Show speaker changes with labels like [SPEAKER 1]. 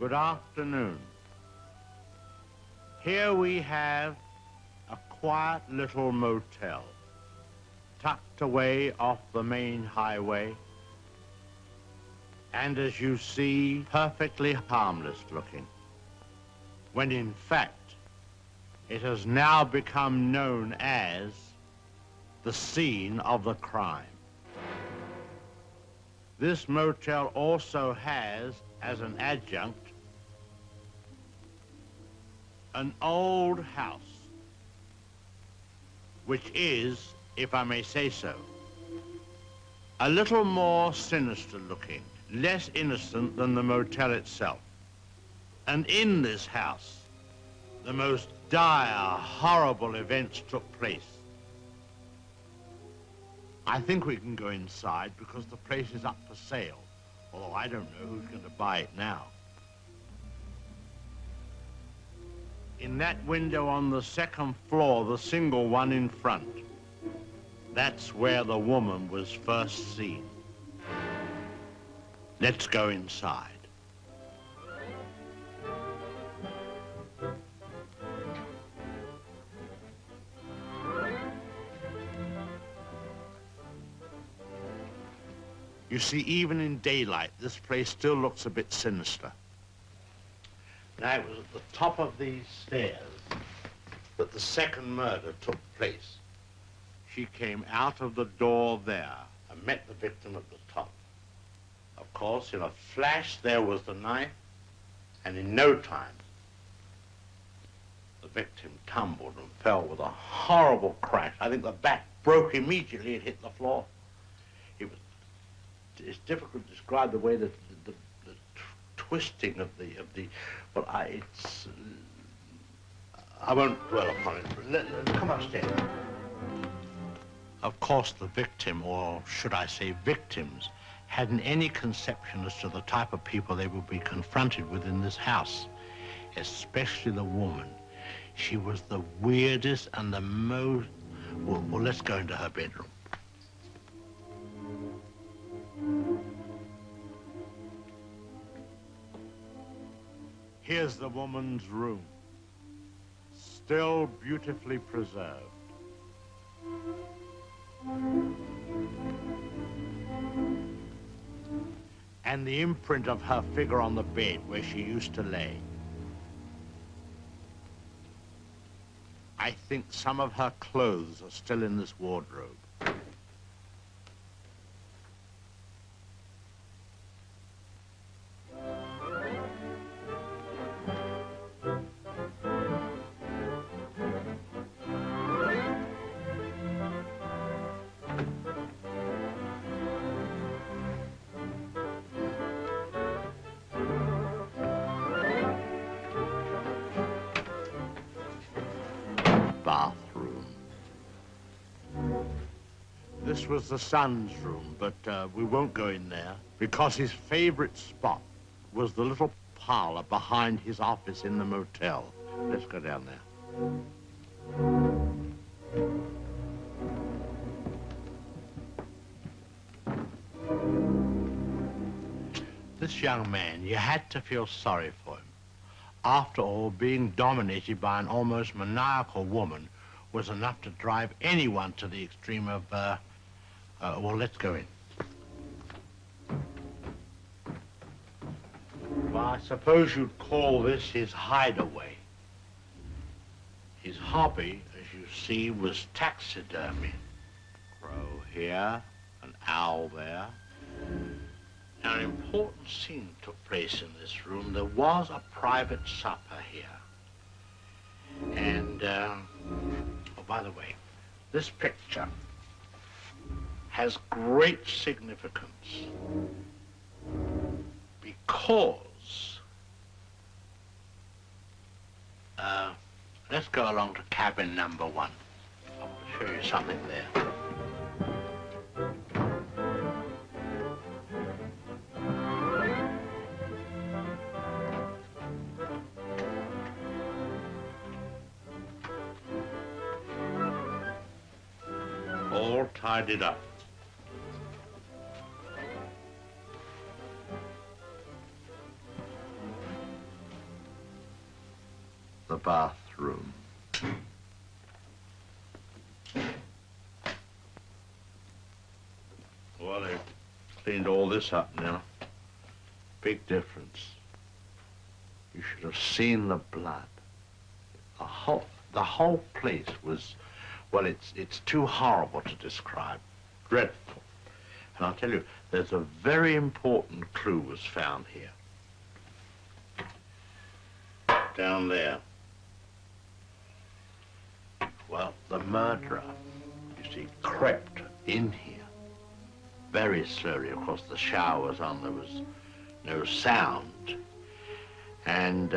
[SPEAKER 1] Good afternoon. Here we have a quiet little motel, tucked away off the main highway, and as you see, perfectly harmless looking, when in fact, it has now become known as the scene of the crime. This motel also has, as an adjunct, an old house, which is, if I may say so, a little more sinister looking, less innocent than the motel itself. And in this house, the most dire, horrible events took place. I think we can go inside because the place is up for sale, although I don't know who's going to buy it now. In that window on the second floor, the single one in front, that's where the woman was first seen. Let's go inside. You see, even in daylight, this place still looks a bit sinister. Now, it was at the top of these stairs that the second murder took place. She came out of the door there and met the victim at the top. Of course, in a flash, there was the knife, and in no time, the victim tumbled and fell with a horrible crash. I think the back broke immediately and hit the floor. It's difficult to describe the way that the twisting of the, but I won't dwell upon it. Come upstairs. Of course, the victim, or should I say victims, hadn't any conception as to the type of people they would be confronted with in this house, especially the woman. She was the weirdest and the most, well, let's go into her bedroom. Here's the woman's room, still beautifully preserved. And the imprint of her figure on the bed where she used to lay. I think some of her clothes are still in this wardrobe. Bathroom. This was the son's room, but we won't go in there because his favorite spot was the little parlor behind his office in the motel. Let's go down there. This young man, you had to feel sorry for him. After all, being dominated by an almost maniacal woman was enough to drive anyone to the extreme of, well, let's go in. Well, I suppose you'd call this his hideaway. His hobby, as you see, was taxidermy. Crow here, an owl there. Now, an important scene took place in this room. There was a private supper here. And, oh, by the way, this picture has great significance because, let's go along to cabin number 1. I want to show you something there. All tidied up. bathroom. Well, they've cleaned all this up now. Big difference. You should have seen the blood. The whole place was, well, it's too horrible to describe. Dreadful. And I'll tell you, there's a very important clue was found here. Down there. Well, the murderer, you see, crept in here very slowly. Of course, the shower was on, there was no sound. And